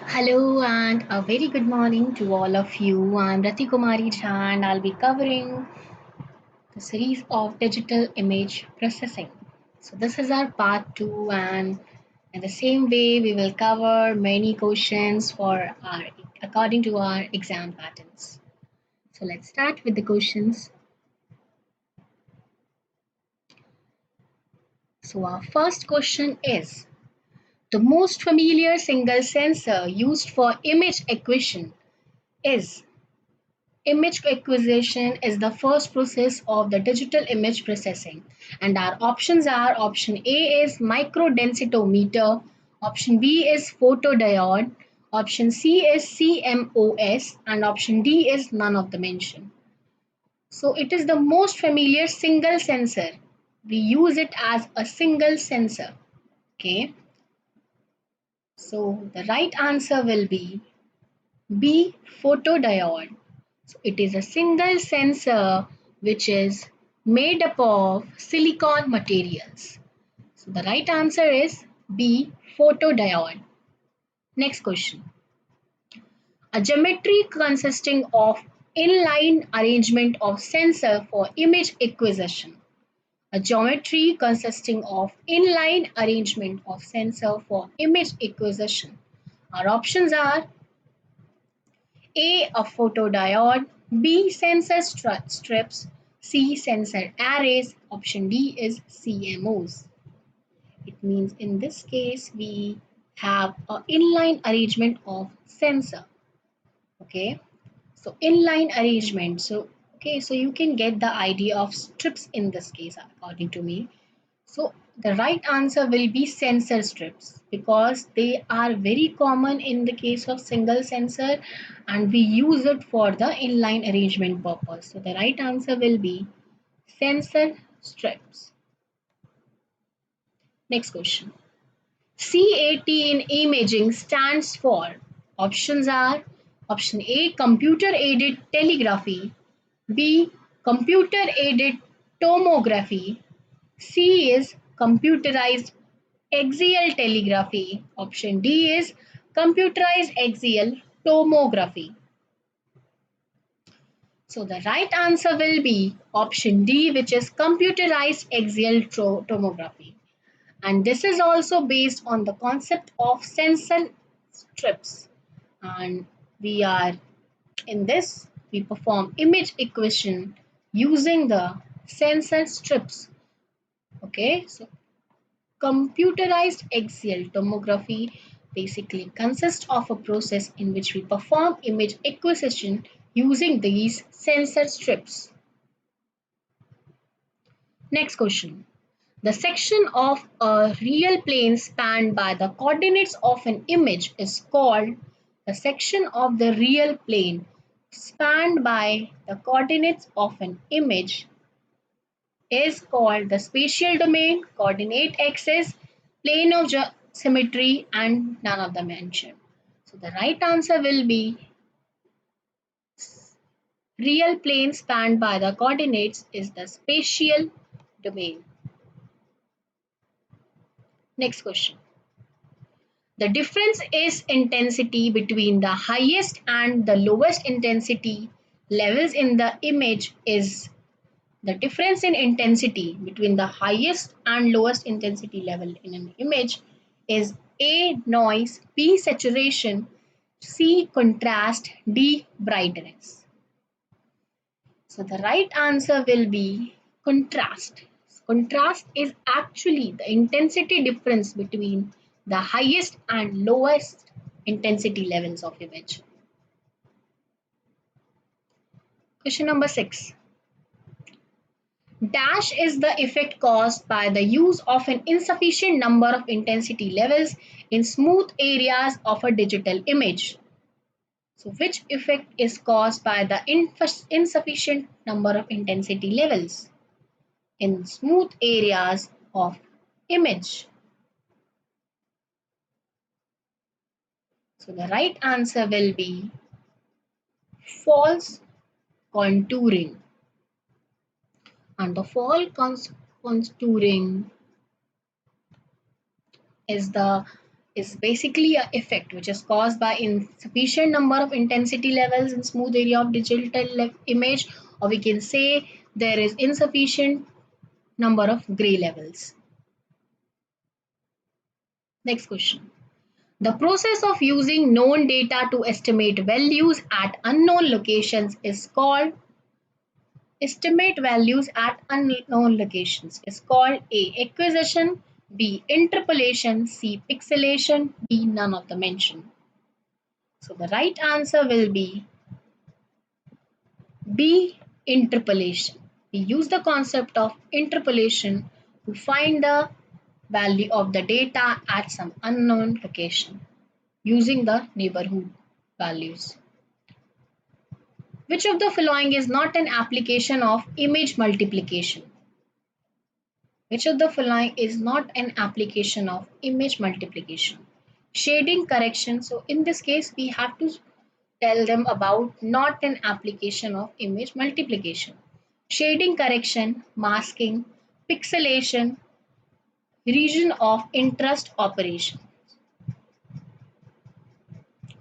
Hello and a very good morning to all of you. I'm Rati Kumari Jha and I'll be covering the series of digital image processing. So this is our part 2 and in the same way we will cover many questions for our according to our exam patterns. So let's start with the questions. So our first question is the most familiar single sensor used for image acquisition is. Image acquisition is the first process of the digital image processing, and our options are option A is microdensitometer, option B is photodiode, option C is CMOS, and option D is none of the mentioned. So it is the most familiar single sensor. We use it as a single sensor. Okay. So the right answer will be B photodiode. So it is a single sensor which is made up of silicon materials. So the right answer is B photodiode. Next question. A geometry consisting of inline arrangement of sensor for image acquisition. A geometry consisting of inline arrangement of sensor for image acquisition. Our options are A. A photodiode, B. Sensor strips, C. Sensor arrays. Option D is CMOs. It means in this case we have a inline arrangement of sensor. Okay, so inline arrangement. So you can get the idea of strips in this case according to me. So the right answer will be sensor strips because they are very common in the case of single sensor and we use it for the inline arrangement purpose. So the right answer will be sensor strips. Next question. CAT in imaging stands for. Options are option A computer aided telegraphy, B computer aided tomography, C is computerized axial telegraphy. Option D is computerized axial tomography. So the right answer will be option D, which is computerized axial tomography. And this is also based on the concept of sensor strips. And we are in this, we perform image acquisition using the sensor strips. Okay, so computerized axial tomography basically consists of a process in which we perform image acquisition using these sensor strips. Next question. The section of a real plane spanned by the coordinates of an image is called the section of the real plane spanned by the coordinates of an image is called the spatial domain, coordinate axis, plane of symmetry, and none of them mentioned. So the right answer will be real plane spanned by the coordinates is the spatial domain. Next question. The difference is intensity between the highest and the lowest intensity levels in the image is the difference in intensity between the highest and lowest intensity level in an image is A noise, B saturation, C contrast, D brightness. So the right answer will be contrast. Contrast is actually the intensity difference between the highest and lowest intensity levels of image. Question number 6. Dash is the effect caused by the use of an insufficient number of intensity levels in smooth areas of a digital image. So which effect is caused by the insufficient number of intensity levels in smooth areas of image? So the right answer will be false contouring. And the contouring is the is basically a effect which is caused by insufficient number of intensity levels in smooth area of digital image, or we can say there is insufficient number of gray levels. Next question. The process of using known data to estimate values at unknown locations is called estimate values at unknown locations is called A. Acquisition, B. Interpolation, C. Pixelation, D. None of the mentioned. So the right answer will be B. Interpolation. We use the concept of interpolation to find the value of the data at some unknown location using the neighborhood values. Which of the following is not an application of image multiplication? Which of the following is not an application of image multiplication? Shading correction. So in this case, we have to tell them about not an application of image multiplication. Shading correction, masking, pixelation, region of interest operation.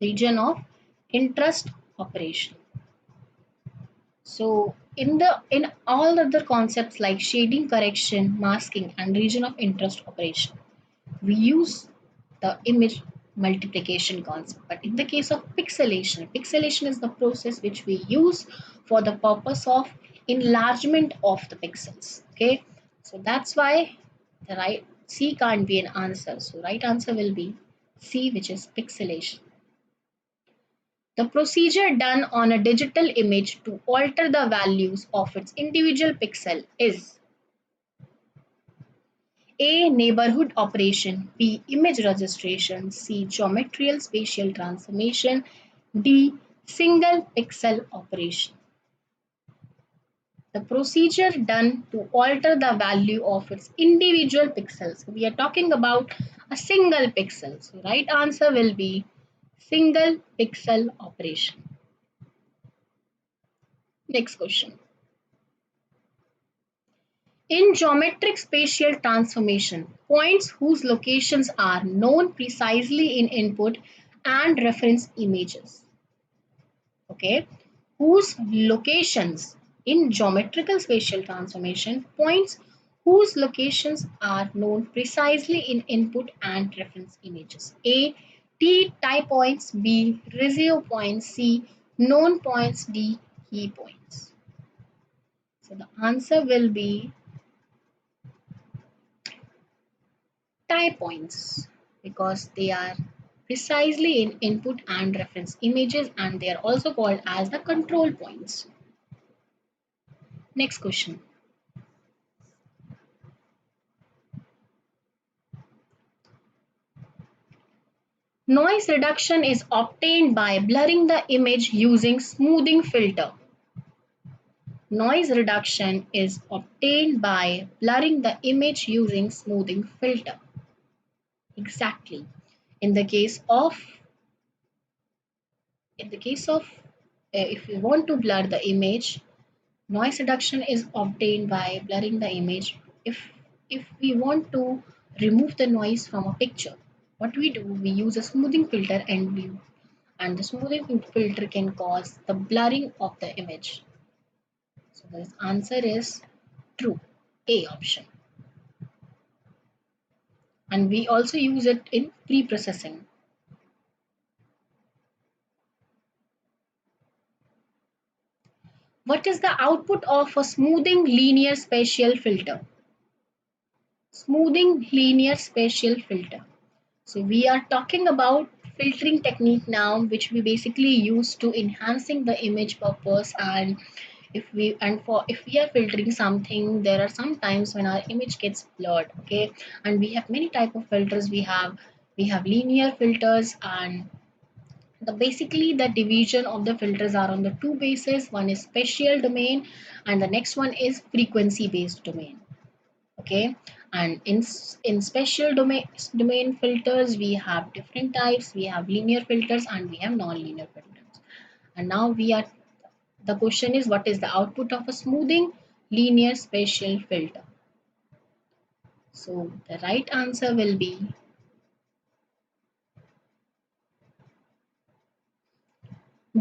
Region of interest operation. So in all other concepts like shading correction, masking, and region of interest operation, we use the image multiplication concept. But in the case of pixelation, pixelation is the process which we use for the purpose of enlargement of the pixels. Okay, so that's why the right C can't be an answer. So right answer will be C, which is pixelation. The procedure done on a digital image to alter the values of its individual pixel is A. Neighborhood operation, B. Image registration, C. Geometrical spatial transformation, D. Single pixel operation. The procedure done to alter the value of its individual pixels. So we are talking about a single pixel. So right answer will be single pixel operation. Next question. In geometric spatial transformation, points whose locations are known precisely in input and reference images. Okay, whose locations in geometrical spatial transformation, points whose locations are known precisely in input and reference images. A. T type points, B. Ratio points, C. Known points, D. Key points. So the answer will be tie points because they are precisely in input and reference images, and they are also called as the control points. Next question. Noise reduction is obtained by blurring the image using smoothing filter. Noise reduction is obtained by blurring the image using smoothing filter. Exactly. In the case of if we want to blur the image, noise reduction is obtained by blurring the image. If we want to remove the noise from a picture, what we do, we use a smoothing filter, and the smoothing filter can cause the blurring of the image. So the answer is true, A option. And we also use it in pre-processing. What is the output of a smoothing linear spatial filter? Smoothing linear spatial filter. So we are talking about filtering technique now, which we basically use to enhancing the image purpose. And if we are filtering something, there are some times when our image gets blurred. Okay, and we have many type of filters. We have linear filters, and basically the division of the filters are on the two bases. One is spatial domain, and the next one is frequency based domain. Okay, and in spatial domain filters, we have different types. We have linear filters and we have non-linear filters. And now the question is, what is the output of a smoothing linear spatial filter? So the right answer will be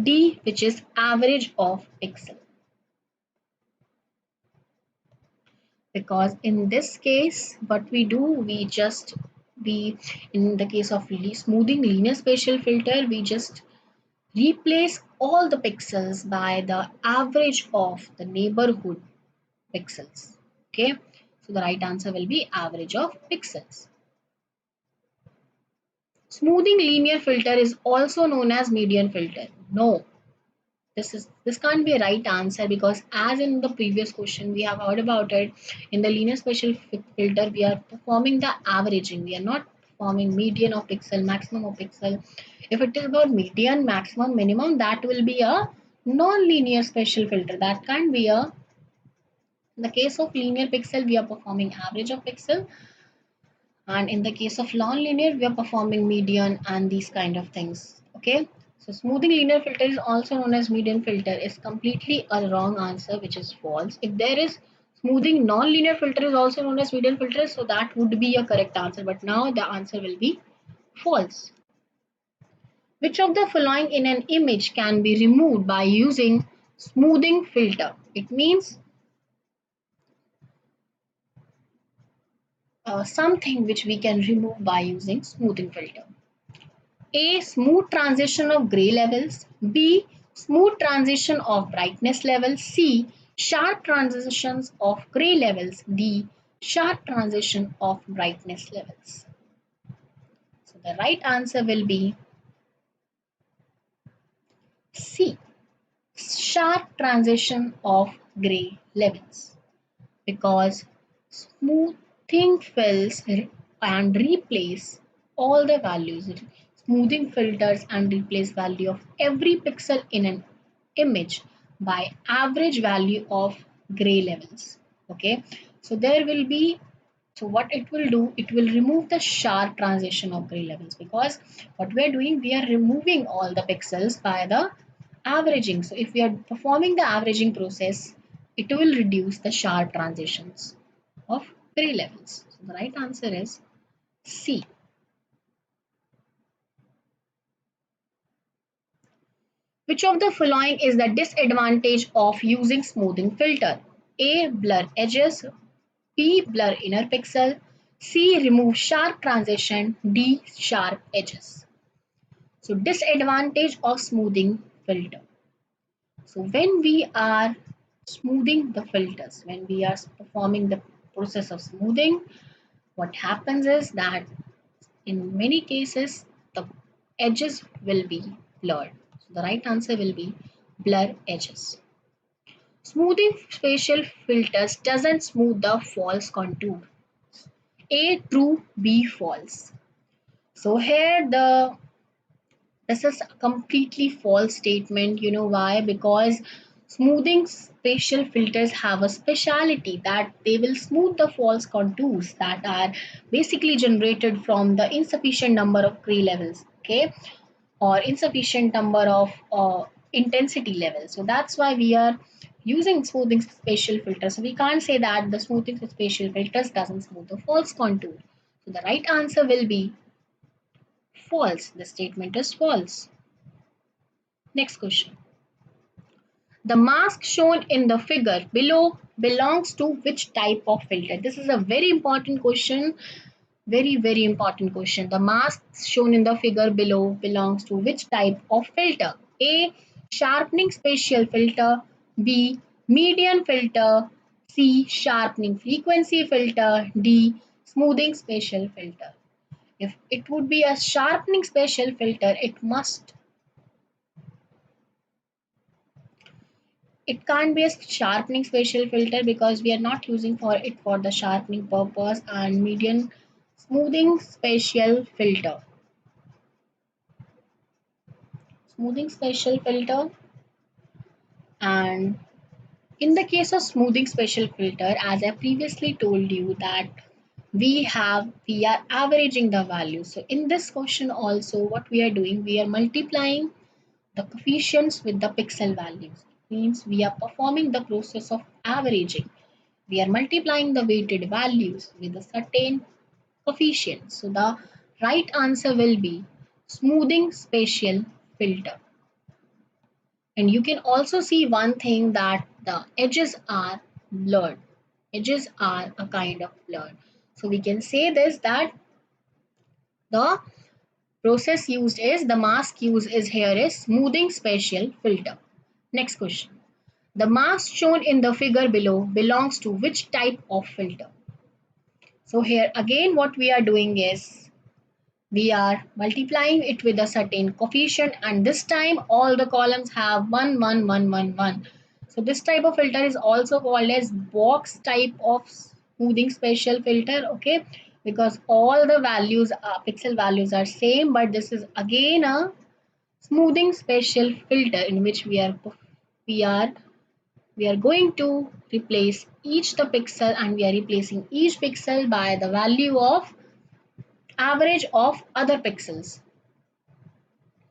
D, which is average of pixel. Because in this case, what we do, we in the case of smoothing linear spatial filter, we just replace all the pixels by the average of the neighborhood pixels. Okay, so the right answer will be average of pixels. Smoothing linear filter is also known as median filter. No, this can't be a right answer, because as in the previous question we have heard about it, in the linear spatial filter we are performing the averaging, we are not performing median of pixel, maximum of pixel. If it is about median, maximum, minimum, that will be a non-linear spatial filter. That can't be a, in the case of linear pixel we are performing average of pixel, and in the case of non-linear we are performing median and these kind of things. Okay, so smoothing linear filter is also known as median filter is completely a wrong answer, which is false. If there is smoothing non-linear filter is also known as median filter, so that would be a correct answer, but now the answer will be false. Which of the following in an image can be removed by using smoothing filter? It means something which we can remove by using smoothing filter. A. Smooth transition of gray levels. B. Smooth transition of brightness levels. C. Sharp transitions of gray levels. D. Sharp transition of brightness levels. So the right answer will be C. Sharp transition of gray levels. Because smoothing fills and replace all the values. Smoothing filters and replace value of every pixel in an image by average value of gray levels. Okay, so there will be, so what it will do, it will remove the sharp transition of gray levels, because what we are doing, we are removing all the pixels by the averaging. So if we are performing the averaging process, it will reduce the sharp transitions of gray levels. So the right answer is C. Which of the following is the disadvantage of using smoothing filter? A. Blur edges. B. Blur inner pixel. C. Remove sharp transition. D. Sharp edges. So disadvantage of smoothing filter. So when we are smoothing the filters, when we are performing the process of smoothing, what happens is that in many cases the edges will be blurred. So the right answer will be blur edges. Smoothing spatial filters doesn't smooth the false contour. A true, B false. So here the this is a completely false statement. You know why? Because smoothing spatial filters have a speciality that they will smooth the false contours that are basically generated from the insufficient number of gray levels, okay, or insufficient number of intensity levels. So that's why we are using smoothing spatial filters. So we can't say that the smoothing spatial filters doesn't smooth the false contour. So the right answer will be false. The statement is false. Next question. The mask shown in the figure below belongs to which type of filter? This is a very important question. Very important question. The mask shown in the figure below belongs to which type of filter? A. Sharpening spatial filter. B. Median filter. C. Sharpening frequency filter. D. Smoothing spatial filter. If it would be a sharpening spatial filter, it can't be a sharpening spatial filter, because we are not using for it for the sharpening purpose. And median smoothing spatial filter. Smoothing spatial filter. And in the case of smoothing spatial filter, as I previously told you that we are averaging the value. So in this question also, what we are doing, we are multiplying the coefficients with the pixel values. It means we are performing the process of averaging. We are multiplying the weighted values with a certain coefficient. So the right answer will be smoothing spatial filter. And you can also see one thing, that the edges are blurred. Edges are a kind of blur. So we can say this, that the process used is, the mask used is here is smoothing special filter. Next question. The mask shown in the figure below belongs to which type of filter? So here again what we are doing is, we are multiplying it with a certain coefficient, and this time all the columns have 1 1 1 1 1. So this type of filter is also called as box type of smoothing special filter, okay, because all the values are, pixel values are same, but this is again a smoothing special filter in which we are we are going to replace each the pixel, and we are replacing each pixel by the value of average of other pixels,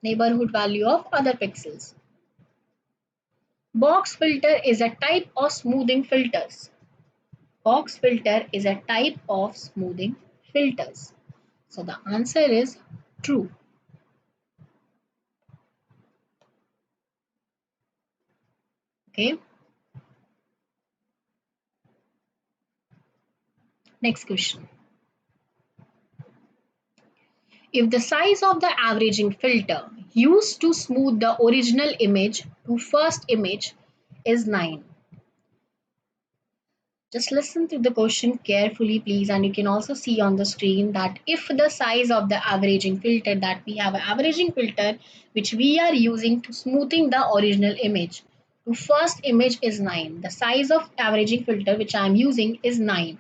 neighborhood value of other pixels. Box filter is a type of smoothing filters. Box filter is a type of smoothing filters. So the answer is true. Okay. Next question. If the size of the averaging filter used to smooth the original image to first image is 9. Just listen to the question carefully, please, and you can also see on the screen that if the size of the averaging filter, that we have an averaging filter which we are using to smoothing the original image to first image is 9. The size of averaging filter which I am using is 9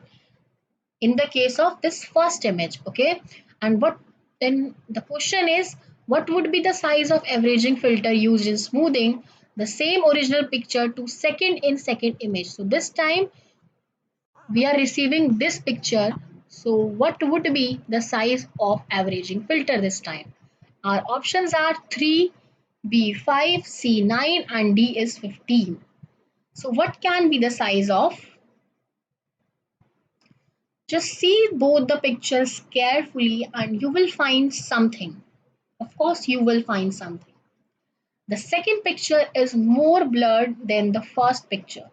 in the case of this first image, okay? And what then the question is, what would be the size of averaging filter used in smoothing the same original picture to second in second image? So this time we are receiving this picture. So what would be the size of averaging filter this time? Our options are 3, B 5, C 9 and D is 15. So what can be the size of? Just see both the pictures carefully and you will find something. Of course you will find something. The second picture is more blurred than the first picture.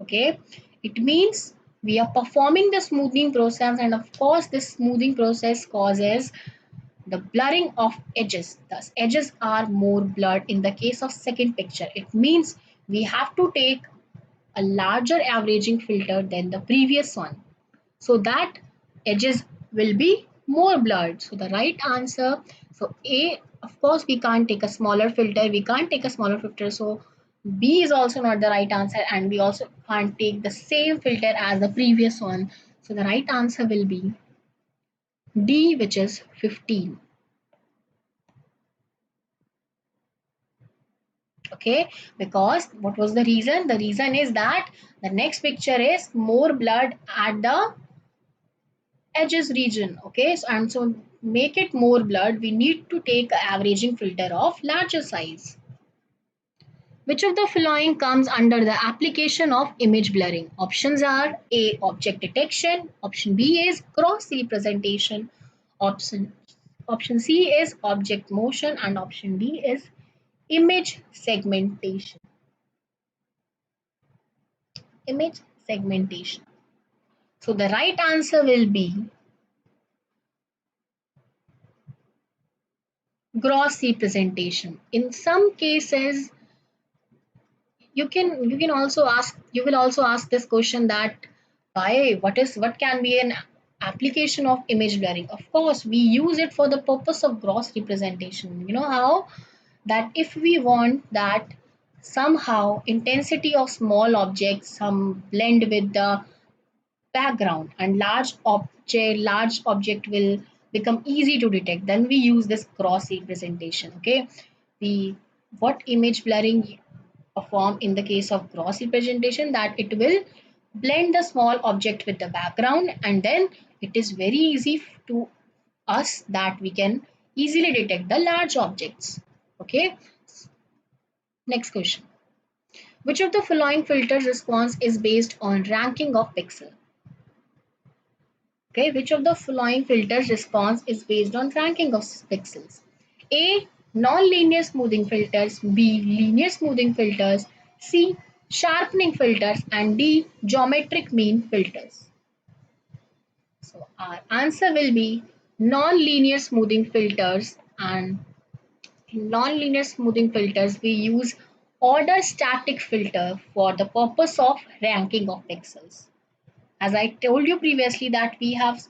Okay, it means we are performing the smoothing process, and of course this smoothing process causes the blurring of edges. Thus edges are more blurred in the case of second picture. It means we have to take a larger averaging filter than the previous one, so that edges will be more blurred. So the right answer, so A, of course we can't take a smaller filter, we can't take a smaller filter, so B is also not the right answer, and we also can't take the same filter as the previous one. So the right answer will be D, which is 15. Okay, because what was the reason? The reason is that the next picture is more blurred at the edges region. Okay, so, and so make it more blurred, we need to take an averaging filter of larger size. Which of the following comes under the application of image blurring? Options are A, object detection, option B is cross representation, option option C is object motion, and option D is image segmentation. Image segmentation. So the right answer will be gross representation. In some cases, you can also ask, you will also ask this question that why, what can be an application of image blurring? Of course we use it for the purpose of gross representation. You know how? That if we want that somehow intensity of small objects some blend with the background and large object will become easy to detect, then we use this cross representation. Okay, we what image blurring perform in the case of gross representation, that it will blend the small object with the background, and then it is very easy to us that we can easily detect the large objects. Okay, next question. Which of the following filters response is based on ranking of pixel? Okay, which of the following filters response is based on ranking of pixels? A, non-linear smoothing filters, B. linear smoothing filters, C. sharpening filters, and D. geometric mean filters. So our answer will be non-linear smoothing filters, and in non-linear smoothing filters we use order static filter for the purpose of ranking of pixels. As I told you previously that we have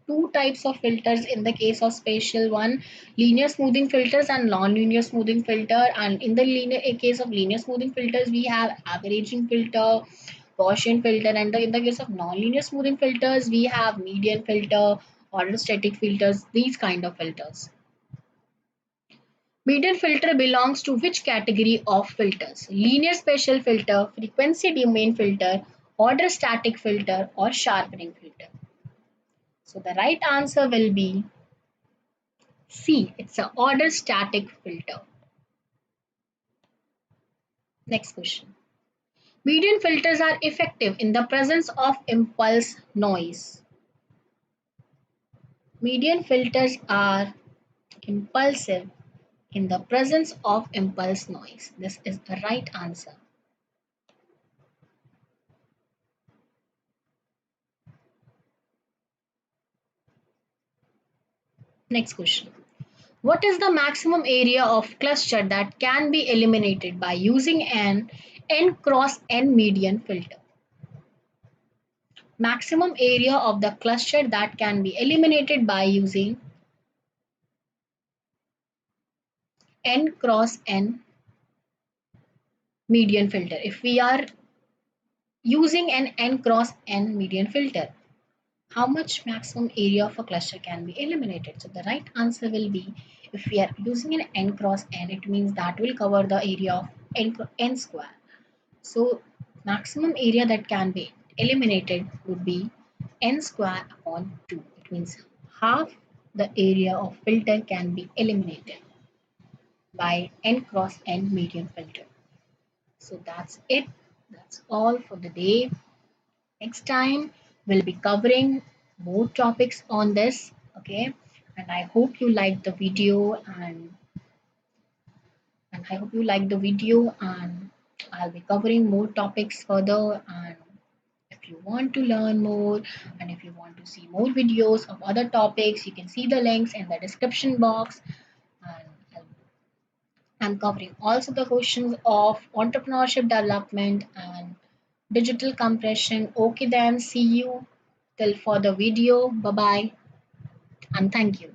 two types of filters in the case of spatial one, linear smoothing filters and non-linear smoothing filter. And in the linear case of linear smoothing filters we have averaging filter, Gaussian filter, and in the case of non-linear smoothing filters we have median filter, order static filters, these kind of filters. Median filter belongs to which category of filters? Linear spatial filter, frequency domain filter, order static filter, or sharpening filter? So the right answer will be C. It's an order static filter. Next question. Median filters are effective in the presence of impulse noise. Median filters are impulsive in the presence of impulse noise. This is the right answer. Next question. What is the maximum area of cluster that can be eliminated by using an n cross n median filter? Maximum area of the cluster that can be eliminated by using n cross n median filter. If we are using an n cross n median filter, how much maximum area of a cluster can be eliminated? So the right answer will be, if we are using an n cross n, it means that will cover the area of n square. So maximum area that can be eliminated would be n square upon 2. It means half the area of filter can be eliminated by n cross n median filter. So that's it. That's all for the day. Next time we'll be covering more topics on this. Okay. And I hope you liked the video, and I hope you liked the video, and I'll be covering more topics further. And if you want to learn more and if you want to see more videos of other topics, you can see the links in the description box. And I'm covering also the questions of entrepreneurship development and digital compression. Okay, then see you till for the video. Bye bye and thank you.